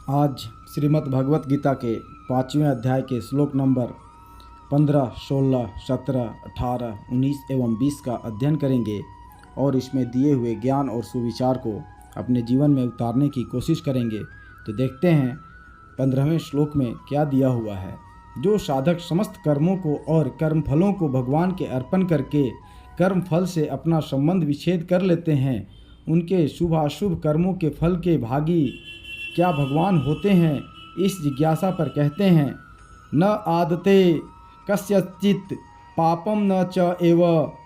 आज श्रीमद् भगवत गीता के 5वें अध्याय के श्लोक नंबर 15, 16, 17, 18, 19 एवं 20 का अध्ययन करेंगे और इसमें दिए हुए ज्ञान और सुविचार को अपने जीवन में उतारने की कोशिश करेंगे। तो देखते हैं 15वें श्लोक में क्या दिया हुआ है। जो साधक समस्त कर्मों को और कर्म फलों को भगवान के अर्पण करके कर्म फल से अपना संबंध विच्छेद कर लेते हैं, उनके शुभाशुभ कर्मों के फल के भागी क्या भगवान होते हैं, इस जिज्ञासा पर कहते हैं न आदते कस्यचित् पापम न च एव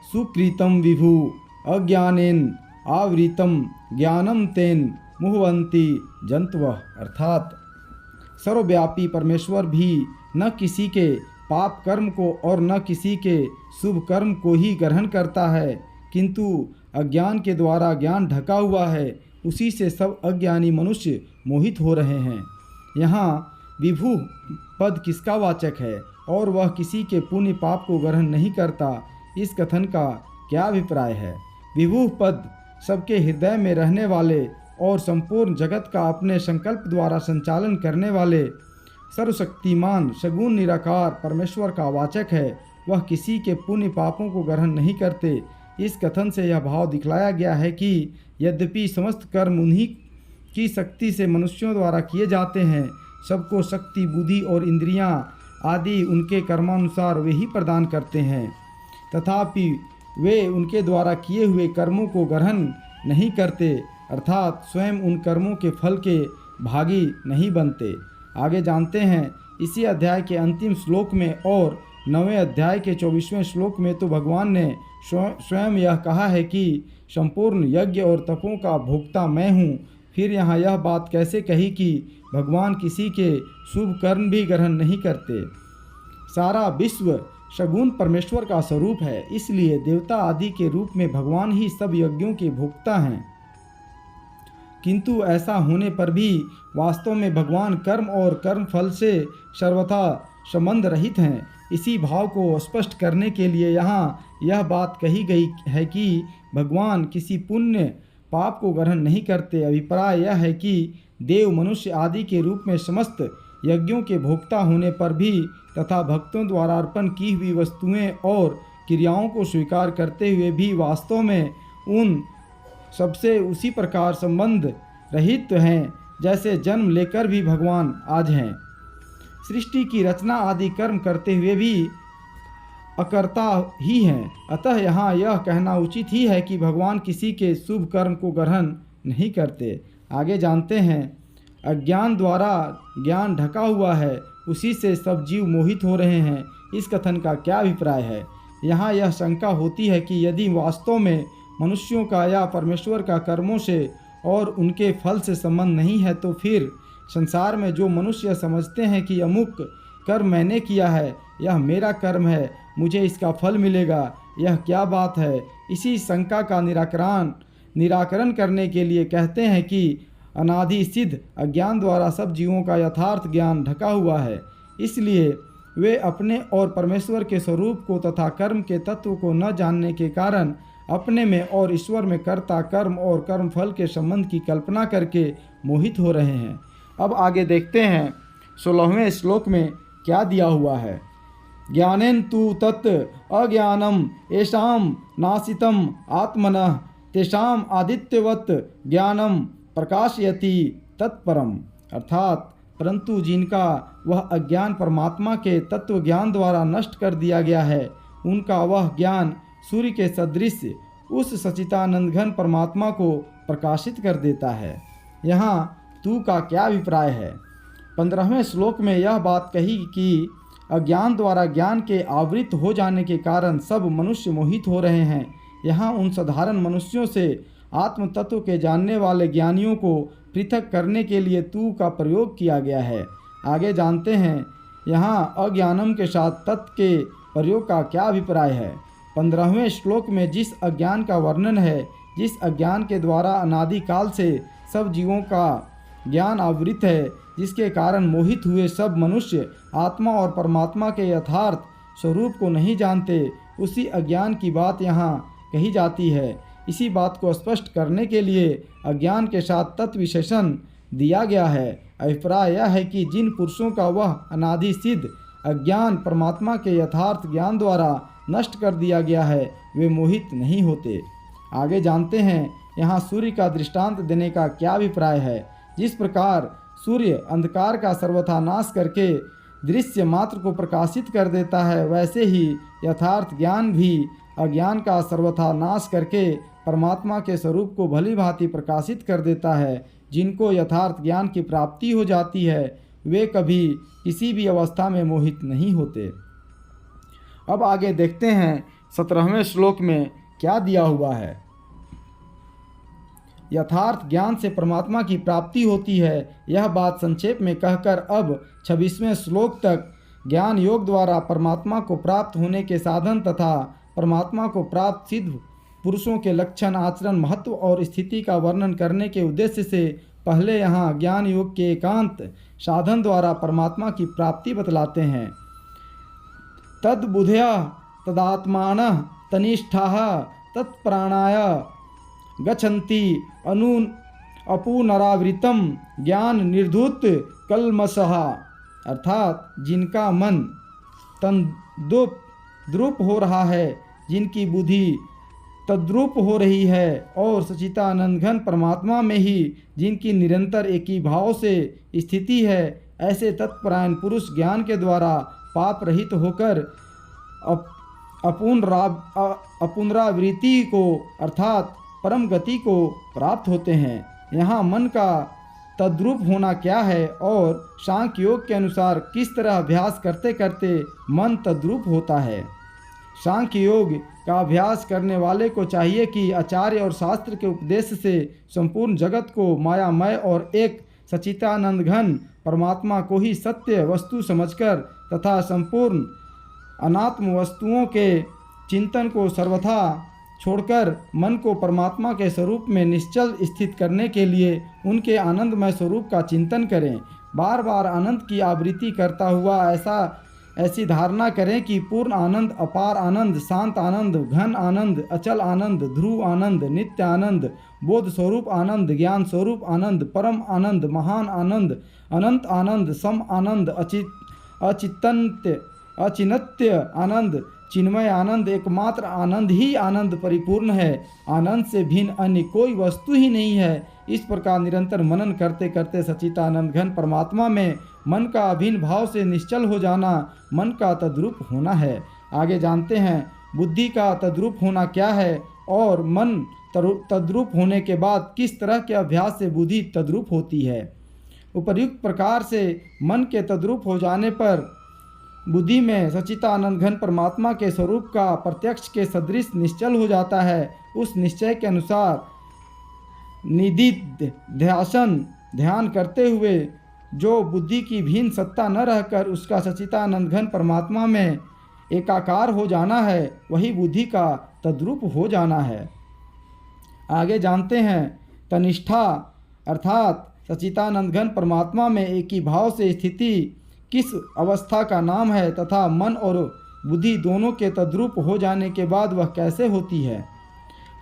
सुकृतं विभु अज्ञानेन आवृतं ज्ञानम तेन मुह्यन्ति जंतवः। अर्थात सर्वव्यापी परमेश्वर भी न किसी के पाप कर्म को और न किसी के शुभ कर्म को ही ग्रहण करता है, किंतु अज्ञान के द्वारा ज्ञान ढका हुआ है, उसी से सब अज्ञानी मनुष्य मोहित हो रहे हैं। यहाँ विभु पद किसका वाचक है और वह किसी के पुण्य पाप को ग्रहण नहीं करता, इस कथन का क्या अभिप्राय है। विभु पद सबके हृदय में रहने वाले और संपूर्ण जगत का अपने संकल्प द्वारा संचालन करने वाले सर्वशक्तिमान सगुण निराकार परमेश्वर का वाचक है। वह किसी के पुण्य पापों को ग्रहण नहीं करते। इस कथन से यह भाव दिखलाया गया है कि यद्यपि समस्त कर्म उन्हीं की शक्ति से मनुष्यों द्वारा किए जाते हैं, सबको शक्ति, बुद्धि और इंद्रियां आदि उनके कर्मानुसार वे ही प्रदान करते हैं, तथापि वे उनके द्वारा किए हुए कर्मों को ग्रहण नहीं करते, अर्थात स्वयं उन कर्मों के फल के भागी नहीं बनते। आगे जानते हैं इसी अध्याय के अंतिम श्लोक में और 9वें अध्याय के 24वें श्लोक में तो भगवान ने स्वयं यह कहा है कि संपूर्ण यज्ञ और तपों का भोक्ता मैं हूँ। फिर यहाँ यह बात कैसे कही कि भगवान किसी के शुभ कर्म भी ग्रहण नहीं करते। सारा विश्व सगुण परमेश्वर का स्वरूप है, इसलिए देवता आदि के रूप में भगवान ही सब यज्ञों के भोक्ता हैं। किंतु ऐसा होने पर भी वास्तव में भगवान कर्म और कर्म फल से सर्वथा संबंध रहित हैं। इसी भाव को स्पष्ट करने के लिए यहाँ यह बात कही गई है कि भगवान किसी पुण्य पाप को ग्रहण नहीं करते। अभिप्राय यह है कि देव, मनुष्य आदि के रूप में समस्त यज्ञों के भोक्ता होने पर भी तथा भक्तों द्वारा अर्पण की हुई वस्तुएं और क्रियाओं को स्वीकार करते हुए भी वास्तव में उन सबसे उसी प्रकार संबंध रहित हैं जैसे जन्म लेकर भी भगवान आज हैं। सृष्टि की रचना आदि कर्म करते हुए भी अकर्ता ही हैं। अतः यहाँ यह कहना उचित ही है कि भगवान किसी के शुभ कर्म को ग्रहण नहीं करते। आगे जानते हैं अज्ञान द्वारा ज्ञान ढका हुआ है, उसी से सब जीव मोहित हो रहे हैं, इस कथन का क्या अभिप्राय है। यहाँ यह शंका होती है कि यदि वास्तव में मनुष्यों का या परमेश्वर का कर्मों से और उनके फल से संबंध नहीं है, तो फिर संसार में जो मनुष्य समझते हैं कि अमुक कर्म मैंने किया है, यह मेरा कर्म है, मुझे इसका फल मिलेगा, यह क्या बात है। इसी शंका का निराकरण करने के लिए कहते हैं कि अनादि सिद्ध अज्ञान द्वारा सब जीवों का यथार्थ ज्ञान ढका हुआ है, इसलिए वे अपने और परमेश्वर के स्वरूप को तथा कर्म के तत्व को न जानने के कारण अपने में और ईश्वर में कर्ता, कर्म और कर्म फल के संबंध की कल्पना करके मोहित हो रहे हैं। अब आगे देखते हैं 16वें श्लोक में क्या दिया हुआ है। ज्ञानेन तु तत् अज्ञानम येषां नासितम आत्मनः तेषां आदित्यवत् ज्ञानम प्रकाशयति तत्परम। अर्थात परंतु जिनका वह अज्ञान परमात्मा के तत्व ज्ञान द्वारा नष्ट कर दिया गया है, उनका वह ज्ञान सूर्य के सदृश उस सच्चिदानंद घन परमात्मा को प्रकाशित कर देता है। यहाँ तू का क्या अभिप्राय है। 15वें श्लोक में यह बात कही कि अज्ञान द्वारा ज्ञान के आवृत हो जाने के कारण सब मनुष्य मोहित हो रहे हैं। यहाँ उन साधारण मनुष्यों से आत्म तत्व के जानने वाले ज्ञानियों को पृथक करने के लिए तू का प्रयोग किया गया है। आगे जानते हैं यहाँ अज्ञानम के साथ तत् के प्रयोग का क्या अभिप्राय है। 15वें श्लोक में जिस अज्ञान का वर्णन है, जिस अज्ञान के द्वारा अनादिकाल से सब जीवों का ज्ञान आवृत है, जिसके कारण मोहित हुए सब मनुष्य आत्मा और परमात्मा के यथार्थ स्वरूप को नहीं जानते, उसी अज्ञान की बात यहाँ कही जाती है। इसी बात को स्पष्ट करने के लिए अज्ञान के साथ तत्विशेषण दिया गया है। अभिप्राय यह है कि जिन पुरुषों का वह अनादि सिद्ध अज्ञान परमात्मा के यथार्थ ज्ञान द्वारा नष्ट कर दिया गया है, वे मोहित नहीं होते। आगे जानते हैं यहाँ सूर्य का दृष्टांत देने का क्या अभिप्राय है। जिस प्रकार सूर्य अंधकार का सर्वथा नाश करके दृश्य मात्र को प्रकाशित कर देता है, वैसे ही यथार्थ ज्ञान भी अज्ञान का सर्वथा नाश करके परमात्मा के स्वरूप को भली भांति प्रकाशित कर देता है। जिनको यथार्थ ज्ञान की प्राप्ति हो जाती है, वे कभी किसी भी अवस्था में मोहित नहीं होते। अब आगे देखते हैं 17वें श्लोक में क्या दिया हुआ है। यथार्थ ज्ञान से परमात्मा की प्राप्ति होती है, यह बात संक्षेप में कहकर अब 26वें श्लोक तक ज्ञान योग द्वारा परमात्मा को प्राप्त होने के साधन तथा परमात्मा को प्राप्त सिद्ध पुरुषों के लक्षण, आचरण, महत्व और स्थिति का वर्णन करने के उद्देश्य से पहले यहाँ ज्ञान योग के एकांत साधन द्वारा परमात्मा की प्राप्ति बतलाते हैं। तद्बुद्धया तदात्मानः तनिष्ठाः तत्प्राणाय गच्छन्ति अपुनरावृतम ज्ञान निर्धूत कल्मषः, अर्थात जिनका मन तद्रुप हो रहा है, जिनकी बुद्धि तद्रूप हो रही है और सच्चिदानंद घन परमात्मा में ही जिनकी निरंतर एक ही भाव से स्थिति है, ऐसे तत्परायण पुरुष ज्ञान के द्वारा पाप रहित होकर अपुनरावृत्ति को अर्थात परम गति को प्राप्त होते हैं। यहाँ मन का तद्रूप होना क्या है और सांख्य योग के अनुसार किस तरह अभ्यास करते करते मन तद्रूप होता है। सांख्य योग का अभ्यास करने वाले को चाहिए कि आचार्य और शास्त्र के उपदेश से संपूर्ण जगत को मायामय और एक सच्चिदानंद घन परमात्मा को ही सत्य वस्तु समझकर तथा संपूर्ण अनात्म वस्तुओं के चिंतन को सर्वथा छोड़कर मन को परमात्मा के स्वरूप में निश्चल स्थित करने के लिए उनके आनंदमय स्वरूप का चिंतन करें। बार बार आनंद की आवृत्ति करता हुआ ऐसी धारणा करें कि पूर्ण आनंद, अपार आनंद, शांत आनंद, घन आनंद, अचल आनंद, ध्रुव आनंद, नित्य आनंद, बोध स्वरूप आनंद, ज्ञान स्वरूप आनंद, परम आनंद, महान आनंद, अनंत आनंद, सम आनंद, अचिन्त्य आनंद, चिन्मय आनंद, एकमात्र आनंद ही आनंद परिपूर्ण है। आनंद से भिन्न अन्य कोई वस्तु ही नहीं है। इस प्रकार निरंतर मनन करते करते सच्चिदानंद घन परमात्मा में मन का अभिन्न भाव से निश्चल हो जाना मन का तद्रूप होना है। आगे जानते हैं बुद्धि का तद्रूप होना क्या है और मन तद्रूप होने के बाद किस तरह के अभ्यास से बुद्धि तद्रूप होती है। उपर्युक्त प्रकार से मन के तद्रूप हो जाने पर बुद्धि में सच्चिदानंद घन परमात्मा के स्वरूप का प्रत्यक्ष के सदृश निश्चल हो जाता है। उस निश्चय के अनुसार निधिध्यासन ध्यान करते हुए जो बुद्धि की भिन्न सत्ता न रहकर उसका सच्चिदानंद घन परमात्मा में एकाकार हो जाना है, वही बुद्धि का तद्रूप हो जाना है। आगे जानते हैं तनिष्ठा अर्थात सच्चिदानंद घन परमात्मा में एक ही भाव से स्थिति किस अवस्था का नाम है तथा मन और बुद्धि दोनों के तद्रूप हो जाने के बाद वह कैसे होती है।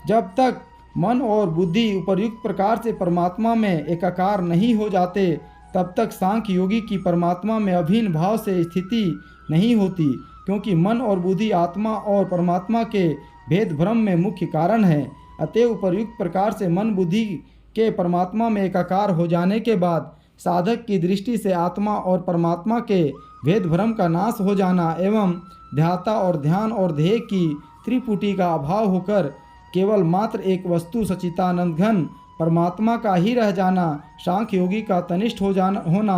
जब तक मन और बुद्धि उपर्युक्त प्रकार से परमात्मा में एकाकार नहीं हो जाते तब तक सांख्य योगी की परमात्मा में अभिन्न भाव से स्थिति नहीं होती, क्योंकि मन और बुद्धि आत्मा और परमात्मा के भेद भ्रम में मुख्य कारण है। अतएव उपर्युक्त प्रकार से मन बुद्धि के परमात्मा में एकाकार हो जाने के बाद साधक की दृष्टि से आत्मा और परमात्मा के भेद भ्रम का नाश हो जाना एवं ध्याता और ध्यान और ध्येय की त्रिपुटी का अभाव होकर केवल मात्र एक वस्तु सच्चिदानंद घन परमात्मा का ही रह जाना सांख्य योगी का तनिष्ठ होना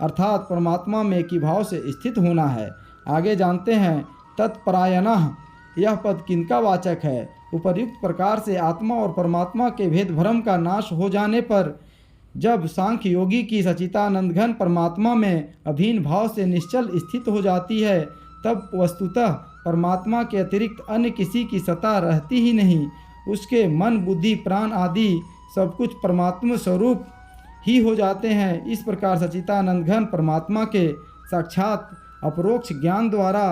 अर्थात परमात्मा में एक भाव से स्थित होना है। आगे जानते हैं तत्परायणः यह पद किनका वाचक है। उपर्युक्त प्रकार से आत्मा और परमात्मा के भेद भ्रम का नाश हो जाने पर जब सांख्य योगी की सच्चिदानंद घन परमात्मा में अभिन्न भाव से निश्चल स्थित हो जाती है तब वस्तुतः परमात्मा के अतिरिक्त अन्य किसी की सत्ता रहती ही नहीं। उसके मन बुद्धि प्राण आदि सब कुछ परमात्मा स्वरूप ही हो जाते हैं। इस प्रकार सच्चिदानंद घन परमात्मा के साक्षात अपरोक्ष ज्ञान द्वारा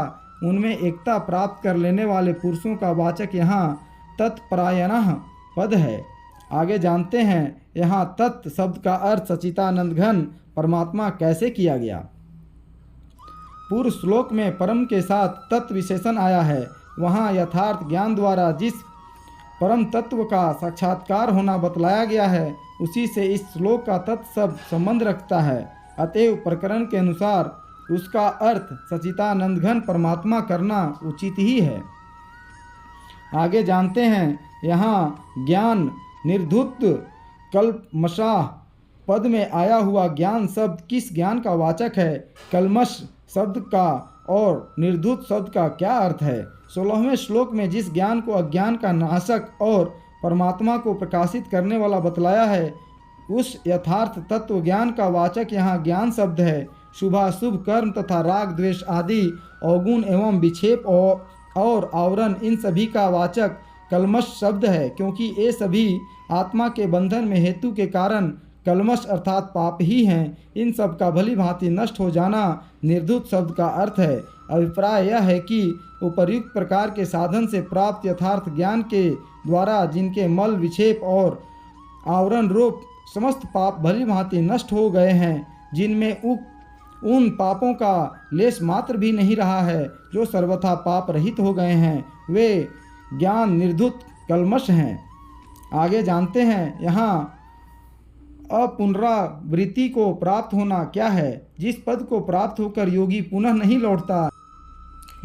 उनमें एकता प्राप्त कर लेने वाले पुरुषों का वाचक यहाँ तत्परायणः पद है। आगे जानते हैं यहाँ तत् शब्द का अर्थ सच्चिदानंद घन परमात्मा कैसे किया गया। पूर्व श्लोक में परम के साथ तत्व विशेषण आया है। वहाँ यथार्थ ज्ञान द्वारा जिस परम तत्व का साक्षात्कार होना बतलाया गया है, उसी से इस श्लोक का तत्व शब्द संबंध रखता है। अतएव प्रकरण के अनुसार उसका अर्थ सच्चिदानंद घन परमात्मा करना उचित ही है। आगे जानते हैं यहाँ ज्ञान निर्धुत कल्मषाह पद में आया हुआ ज्ञान शब्द किस ज्ञान का वाचक है, कल्मष शब्द का और निर्धुत शब्द का क्या अर्थ है। 16वें श्लोक में जिस ज्ञान को अज्ञान का नाशक और परमात्मा को प्रकाशित करने वाला बतलाया है, उस यथार्थ तत्व ज्ञान का वाचक यहाँ ज्ञान शब्द है। शुभाशुभ कर्म तथा राग द्वेष आदि अवगुण एवं विक्षेप और आवरण, इन सभी का वाचक कल्मष शब्द है, क्योंकि ये सभी आत्मा के बंधन में हेतु के कारण कल्मष अर्थात पाप ही हैं। इन सब का भली भांति नष्ट हो जाना निर्धुत शब्द का अर्थ है। अभिप्राय यह है कि उपर्युक्त प्रकार के साधन से प्राप्त यथार्थ ज्ञान के द्वारा जिनके मल विक्षेप और आवरण रूप समस्त पाप भली भांति नष्ट हो गए हैं, जिनमें उन पापों का लेश मात्र भी नहीं रहा है, जो सर्वथा पाप रहित हो गए हैं, वे ज्ञान निर्धुत कल्मष हैं। आगे जानते हैं यहाँ अपुनरावृत्ति को प्राप्त होना क्या है। जिस पद को प्राप्त होकर योगी पुनः नहीं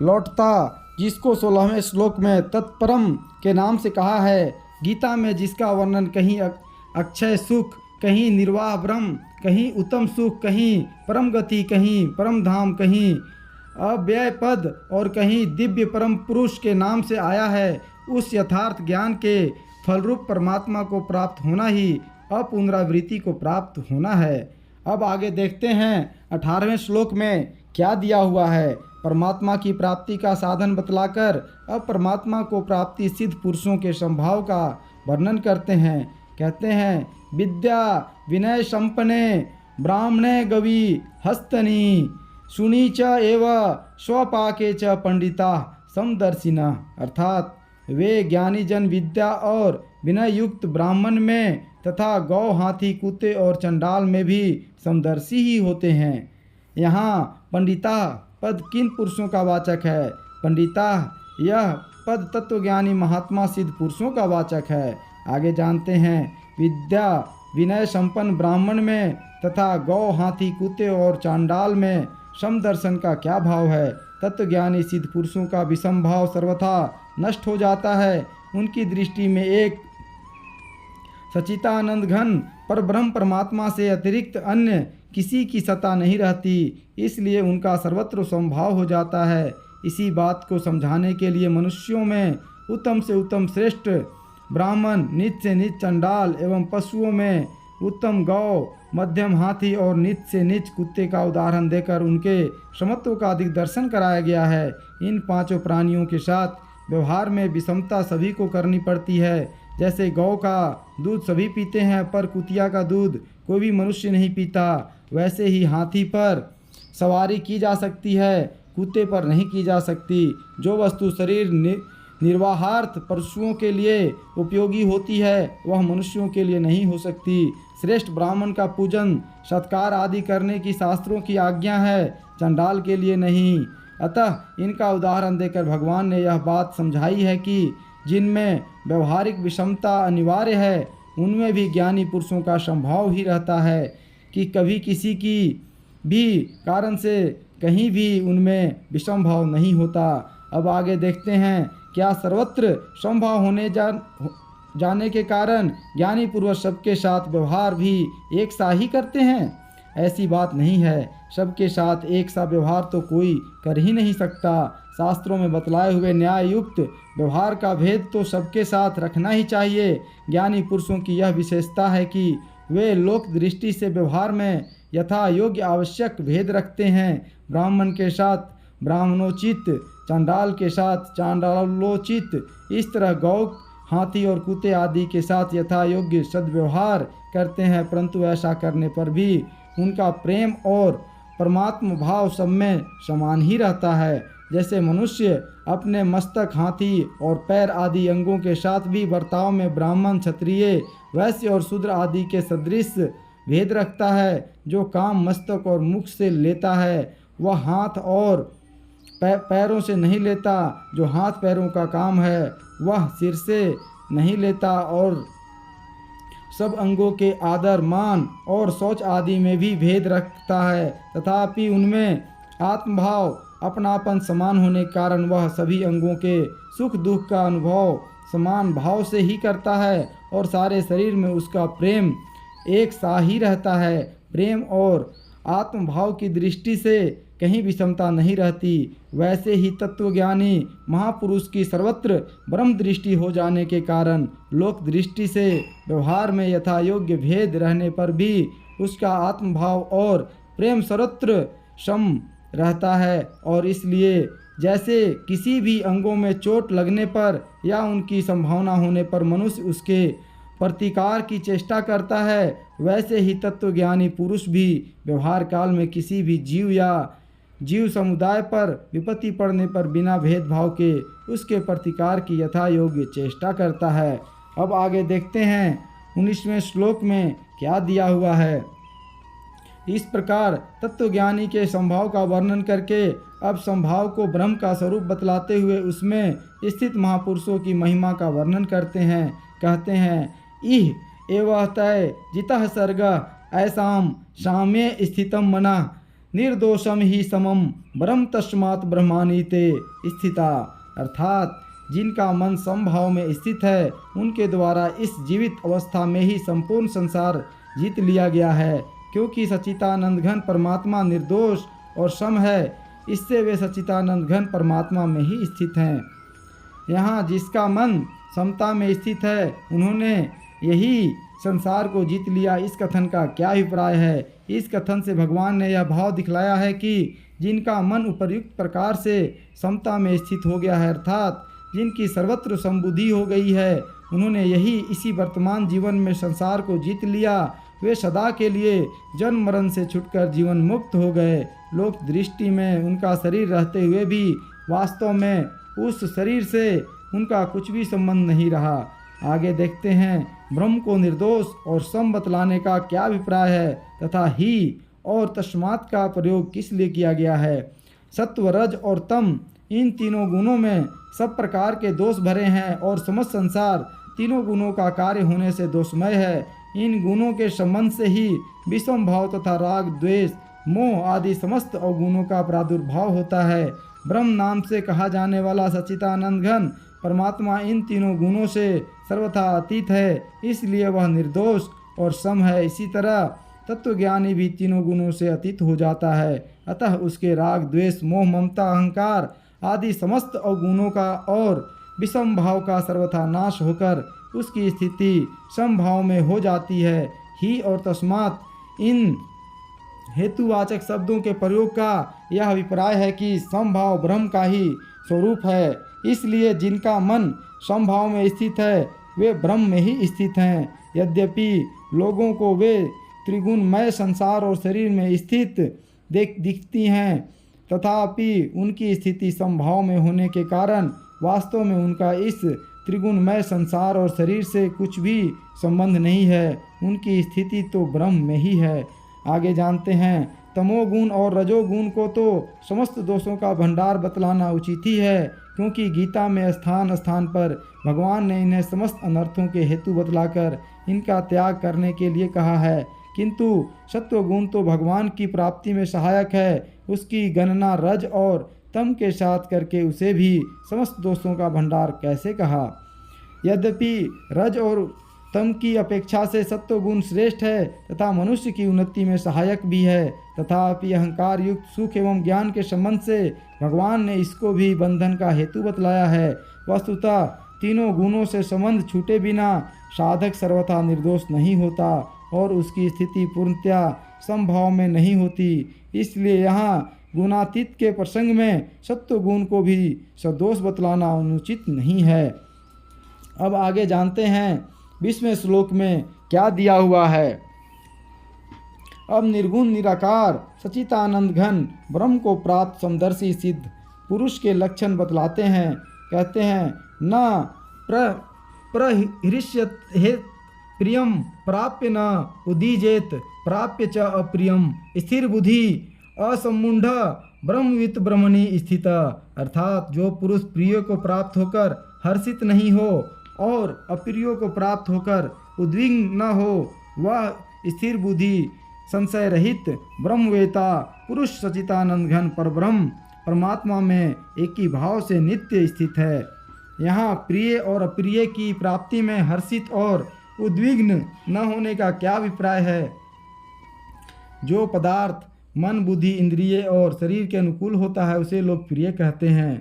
लौटता, जिसको 16वें श्लोक में तत्परम के नाम से कहा है। गीता में जिसका वर्णन कहीं अक्षय सुख, कहीं निर्वाह ब्रह्म, कहीं उत्तम सुख, कहीं परम गति, कहीं परम धाम, कहीं अव्यय पद और कहीं दिव्य परम पुरुष के नाम से आया है, उस यथार्थ ज्ञान के फलरूप परमात्मा को प्राप्त होना ही अपुनरावृत्ति को प्राप्त होना है। अब आगे देखते हैं 18वें श्लोक में क्या दिया हुआ है। परमात्मा की प्राप्ति का साधन बतलाकर अब परमात्मा को प्राप्ति सिद्ध पुरुषों के संभाव का वर्णन करते हैं। कहते हैं, विद्या विनय संपन्ने ब्राह्मणे गवी हस्तनी सुनी च एव स्वपाके च पंडिता समदर्शिना, अर्थात वे ज्ञानी जन विद्या और विनय युक्त ब्राह्मण में तथा गौ, हाथी, कुत्ते और चंडाल में भी समदर्शी ही होते हैं। यहाँ पंडिता पद किन पुरुषों का वाचक है? पंडिता यह पद तत्वज्ञानी महात्मा सिद्ध पुरुषों का वाचक है। आगे जानते हैं, विद्या विनय संपन्न ब्राह्मण में तथा गौ, हाथी, कुत्ते और चांडाल में समदर्शन का क्या भाव है। तत्वज्ञानी सिद्ध पुरुषों का विषम भाव सर्वथा नष्ट हो जाता है। उनकी दृष्टि में एक सच्चिदानंद घन पर ब्रह्म परमात्मा से अतिरिक्त अन्य किसी की सत्ता नहीं रहती, इसलिए उनका सर्वत्र समभाव हो जाता है। इसी बात को समझाने के लिए मनुष्यों में उत्तम से उत्तम श्रेष्ठ ब्राह्मण, नीच से नीच चंडाल एवं पशुओं में उत्तम गौ, मध्यम हाथी और नीच से नीच कुत्ते का उदाहरण देकर उनके समत्व का अधिक दर्शन कराया गया है। इन पांचों प्राणियों के साथ व्यवहार में विषमता सभी को करनी पड़ती है। जैसे गौ का दूध सभी पीते हैं, पर कुतिया का दूध कोई भी मनुष्य नहीं पीता, वैसे ही हाथी पर सवारी की जा सकती है, कुत्ते पर नहीं की जा सकती। जो वस्तु शरीर निर्वाहार्थ पशुओं के लिए उपयोगी होती है, वह मनुष्यों के लिए नहीं हो सकती। श्रेष्ठ ब्राह्मण का पूजन सत्कार आदि करने की शास्त्रों की आज्ञा है, चंडाल के लिए नहीं। अतः इनका उदाहरण देकर भगवान ने यह बात समझाई है कि जिनमें व्यवहारिक विषमता अनिवार्य है, उनमें भी ज्ञानी पुरुषों का संभाव ही रहता है कि कभी किसी की भी कारण से कहीं भी उनमें विषम भाव नहीं होता। अब आगे देखते हैं, क्या सर्वत्र संभाव होने जाने के कारण ज्ञानी पुरुष सबके साथ व्यवहार भी एक सा ही करते हैं? ऐसी बात नहीं है। सबके साथ एक सा व्यवहार तो कोई कर ही नहीं सकता। शास्त्रों में बतलाए हुए न्याय युक्त व्यवहार का भेद तो सबके साथ रखना ही चाहिए। ज्ञानी पुरुषों की यह विशेषता है कि वे लोक दृष्टि से व्यवहार में यथा योग्य आवश्यक भेद रखते हैं। ब्राह्मण के साथ ब्राह्मणोचित, चांडाल के साथ चांडालोचित, इस तरह गौ, हाथी और कुत्ते आदि के साथ यथा योग्य सद्व्यवहार करते हैं। परंतु ऐसा करने पर भी उनका प्रेम और परमात्म भाव सब में समान ही रहता है। जैसे मनुष्य अपने मस्तक, हाथी और पैर आदि अंगों के साथ भी बर्ताव में ब्राह्मण, क्षत्रिय, वैश्य और शूद्र आदि के सदृश भेद रखता है। जो काम मस्तक और मुख से लेता है वह हाथ और पैरों से नहीं लेता। जो हाथ पैरों का काम है वह सिर से नहीं लेता। और सब अंगों के आदर, मान और शौच आदि में भी भेद रखता है। तथापि उनमें आत्मभाव, अपनापन समान होने के कारण वह सभी अंगों के सुख दुख का अनुभव समान भाव से ही करता है और सारे शरीर में उसका प्रेम एक सा ही रहता है। प्रेम और आत्मभाव की दृष्टि से कहीं विषमता नहीं रहती। वैसे ही तत्वज्ञानी महापुरुष की सर्वत्र ब्रह्म दृष्टि हो जाने के कारण लोक दृष्टि से व्यवहार में यथा योग्य भेद रहने पर भी उसका आत्मभाव और प्रेम सर्वत्र सम रहता है। और इसलिए जैसे किसी भी अंगों में चोट लगने पर या उनकी संभावना होने पर मनुष्य उसके प्रतिकार की चेष्टा करता है, वैसे ही तत्वज्ञानी पुरुष भी व्यवहार काल में किसी भी जीव या जीव समुदाय पर विपत्ति पड़ने पर बिना भेदभाव के उसके प्रतिकार की यथा योग्य चेष्टा करता है। अब आगे देखते हैं 19वें श्लोक में क्या दिया हुआ है। इस प्रकार तत्वज्ञानी के संभाव का वर्णन करके अब संभाव को ब्रह्म का स्वरूप बतलाते हुए उसमें स्थित महापुरुषों की महिमा का वर्णन करते हैं। कहते हैं, इह एवं तय जितः सर्ग ऐसाम साम्ये स्थितम मना निर्दोषम ही समम ब्रह्म तस्मात् ब्रह्मानीते स्थिता। अर्थात जिनका मन समभाव में स्थित है उनके द्वारा इस जीवित अवस्था में ही संपूर्ण संसार जीत लिया गया है। क्योंकि सच्चिदानंद घन परमात्मा निर्दोष और सम है, इससे वे सच्चिदानंद घन परमात्मा में ही स्थित हैं। यहाँ जिसका मन समता में स्थित है उन्होंने यही संसार को जीत लिया। इस कथन का क्या अभिप्राय है? इस कथन से भगवान ने यह भाव दिखलाया है कि जिनका मन उपर्युक्त प्रकार से समता में स्थित हो गया है, अर्थात जिनकी सर्वत्र संबुद्धि हो गई है, उन्होंने यही इसी वर्तमान जीवन में संसार को जीत लिया। वे सदा के लिए जन्म मरण से छुटकर जीवन मुक्त हो गए। लोक दृष्टि में उनका शरीर रहते हुए भी वास्तव में उस शरीर से उनका कुछ भी संबंध नहीं रहा। आगे देखते हैं, ब्रह्म को निर्दोष और सम बतलाने का क्या अभिप्राय है तथा ही और तस्मात् का प्रयोग किस लिए किया गया है। सत्व, रज और तम इन तीनों गुणों में सब प्रकार के दोष भरे हैं और समस्त संसार तीनों गुणों का कार्य होने से दोषमय है। इन गुणों के संबंध से ही विषम भाव तथा राग, द्वेष, मोह आदि समस्त अवगुणों का प्रादुर्भाव होता है। ब्रह्म नाम से कहा जाने वाला सच्चिदानंद घन परमात्मा इन तीनों गुणों से सर्वथा अतीत है, इसलिए वह निर्दोष और सम है। इसी तरह तत्वज्ञानी भी तीनों गुणों से अतीत हो जाता है। अतः उसके राग, द्वेष, मोह, ममता, अहंकार आदि समस्त अवगुणों का और विषम भाव का सर्वथा नाश होकर उसकी स्थिति समभाव में हो जाती है। ही और तस्मात् इन हेतुवाचक शब्दों के प्रयोग का यह अभिप्राय है कि समभाव ब्रह्म का ही स्वरूप है। इसलिए जिनका मन समभाव में स्थित है वे ब्रह्म में ही स्थित हैं। यद्यपि लोगों को वे त्रिगुणमय संसार और शरीर में स्थित दिखती हैं, तथापि उनकी स्थिति समभाव में होने के कारण वास्तव में उनका इस त्रिगुणमय संसार और शरीर से कुछ भी संबंध नहीं है। उनकी स्थिति तो ब्रह्म में ही है। आगे जानते हैं, तमोगुण और रजोगुण को तो समस्त दोषों का भंडार बतलाना उचित ही है, क्योंकि गीता में स्थान स्थान पर भगवान ने इन्हें समस्त अनर्थों के हेतु बतलाकर इनका त्याग करने के लिए कहा है। किंतु सत्वगुण तो भगवान की प्राप्ति में सहायक है। उसकी गणना रज और तम के साथ करके उसे भी समस्त दोषों का भंडार कैसे कहा। यद्यपि रज और तम की अपेक्षा से सत्वगुण श्रेष्ठ है तथा मनुष्य की उन्नति में सहायक भी है, तथापि अहंकार युक्त सुख एवं ज्ञान के संबंध से भगवान ने इसको भी बंधन का हेतु बतलाया है। वस्तुतः तीनों गुणों से संबंध छूटे बिना साधक सर्वथा निर्दोष नहीं होता और उसकी स्थिति पूर्णतया समभाव में नहीं होती। इसलिए यहाँ गुणातीत के प्रसंग में सत्वगुण को भी सदोष बतलाना अनुचित नहीं है। अब आगे जानते हैं 20वें श्लोक में क्या दिया हुआ है। अब निर्गुण निराकार सच्चिदानंद घन ब्रह्म को प्राप्त समदर्शी सिद्ध पुरुष के लक्षण बतलाते हैं। कहते हैं न प्रहृष्यत हे प्रियम प्राप्य न उदीजेत प्राप्य च अप्रियम स्थिर बुद्धि असमूढ़ ब्रह्मवित ब्रह्मणि स्थित। अर्थात जो पुरुष प्रिय को प्राप्त होकर हर्षित नहीं हो और अप्रियो को प्राप्त होकर उद्विग्न न हो, वह स्थिर बुद्धि संशय रहित ब्रह्मवेता पुरुष सचितानंद घन परब्रह्म परमात्मा में एक ही भाव से नित्य स्थित है। यहाँ प्रिय और अप्रिय की प्राप्ति में हर्षित और उद्विग्न न होने का क्या अभिप्राय है? जो पदार्थ मन बुद्धि इंद्रिय और शरीर के अनुकूल होता है उसे लोग प्रिय कहते हैं।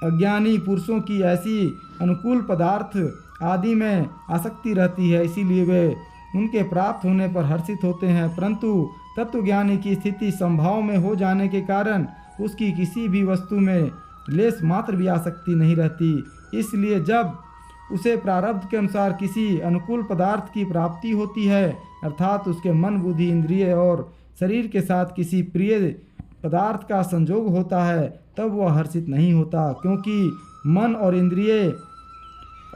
अज्ञानी पुरुषों की ऐसी अनुकूल पदार्थ आदि में आसक्ति रहती है, इसीलिए वे उनके प्राप्त होने पर हर्षित होते हैं, परंतु तत्वज्ञानी की स्थिति संभाव में हो जाने के कारण उसकी किसी भी वस्तु में लेश मात्र भी आसक्ति नहीं रहती। इसलिए जब उसे प्रारब्ध के अनुसार किसी अनुकूल पदार्थ की प्राप्ति होती है, अर्थात उसके मन बुद्धि इंद्रिय और शरीर के साथ किसी प्रिय पदार्थ का संयोग होता है, तब वह हर्षित नहीं होता, क्योंकि मन और इंद्रिय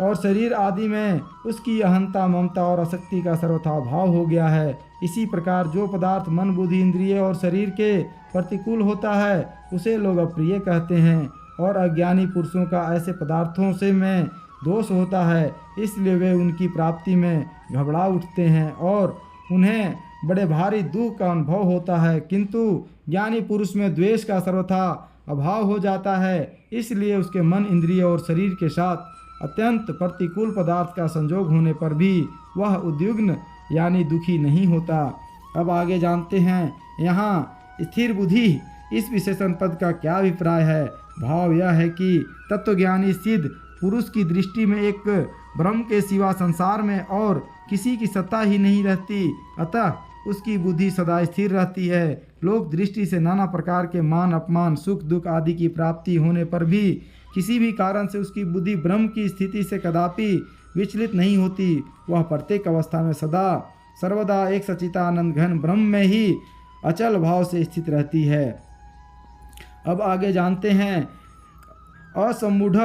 और शरीर आदि में उसकी अहंता ममता और आसक्ति का सर्वथा भाव हो गया है। इसी प्रकार जो पदार्थ मन बुद्धि इंद्रिय और शरीर के प्रतिकूल होता है उसे लोग अप्रिय कहते हैं, और अज्ञानी पुरुषों का ऐसे पदार्थों से में दोष होता है, इसलिए वे उनकी प्राप्ति में घबरा उठते हैं और उन्हें बड़े भारी दुख का अनुभव होता है। किंतु ज्ञानी पुरुष में द्वेष का सर्वथा अभाव हो जाता है, इसलिए उसके मन इंद्रिय और शरीर के साथ अत्यंत प्रतिकूल पदार्थ का संयोग होने पर भी वह उद्विग्न यानी दुखी नहीं होता। अब आगे जानते हैं यहाँ स्थिर बुद्धि इस विशेषण पद का क्या अभिप्राय है। भाव यह है कि तत्वज्ञानी सिद्ध पुरुष की दृष्टि में एक ब्रह्म के सिवा संसार में और किसी की सत्ता ही नहीं रहती, अतः उसकी बुद्धि सदा स्थिर रहती है। लोक दृष्टि से नाना प्रकार के मान अपमान सुख दुख आदि की प्राप्ति होने पर भी किसी भी कारण से उसकी बुद्धि ब्रह्म की स्थिति से कदापि विचलित नहीं होती। वह प्रत्येक अवस्था में सदा सर्वदा एक सच्चिदानंद घन ब्रह्म में ही अचल भाव से स्थित रहती है। अब आगे जानते हैं असमूढ़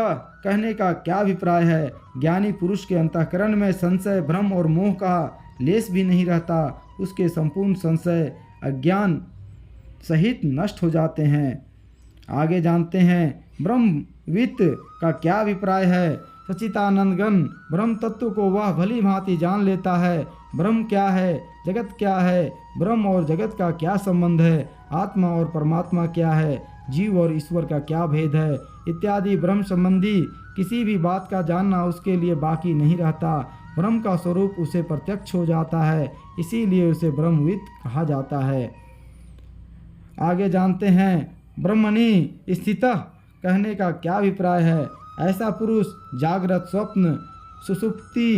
कहने का क्या अभिप्राय है। ज्ञानी पुरुष के अंतःकरण में संशय भ्रम और मोह का लेश भी नहीं रहता, उसके संपूर्ण संशय अज्ञान सहित नष्ट हो जाते हैं। आगे जानते हैं ब्रह्मवित का क्या अभिप्राय है। सच्चिदानंदघन ब्रह्म तत्व को वह भली भांति जान लेता है। ब्रह्म क्या है, जगत क्या है, ब्रह्म और जगत का क्या संबंध है, आत्मा और परमात्मा क्या है, जीव और ईश्वर का क्या भेद है, इत्यादि ब्रह्म संबंधी किसी भी बात का जानना उसके लिए बाकी नहीं रहता। ब्रह्म का स्वरूप उसे प्रत्यक्ष हो जाता है, इसीलिए उसे ब्रह्मविद कहा जाता है। आगे जानते हैं ब्रह्मणि स्थितः कहने का क्या अभिप्राय है। ऐसा पुरुष जागृत स्वप्न सुषुप्ति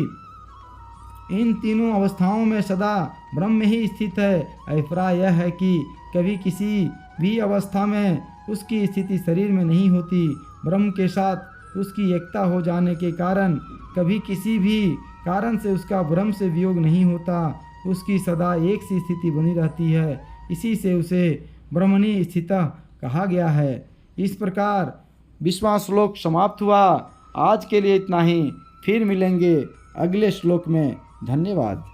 इन तीनों अवस्थाओं में सदा ब्रह्म में ही स्थित है। अभिप्राय यह है कि कभी किसी भी अवस्था में उसकी स्थिति शरीर में नहीं होती। ब्रह्म के साथ उसकी एकता हो जाने के कारण कभी किसी भी कारण से उसका ब्रह्म से वियोग नहीं होता, उसकी सदा एक सी स्थिति बनी रहती है, इसी से उसे ब्रह्मणि स्थितः कहा गया है। इस प्रकार 20वां श्लोक समाप्त हुआ। आज के लिए इतना ही, फिर मिलेंगे अगले श्लोक में। धन्यवाद।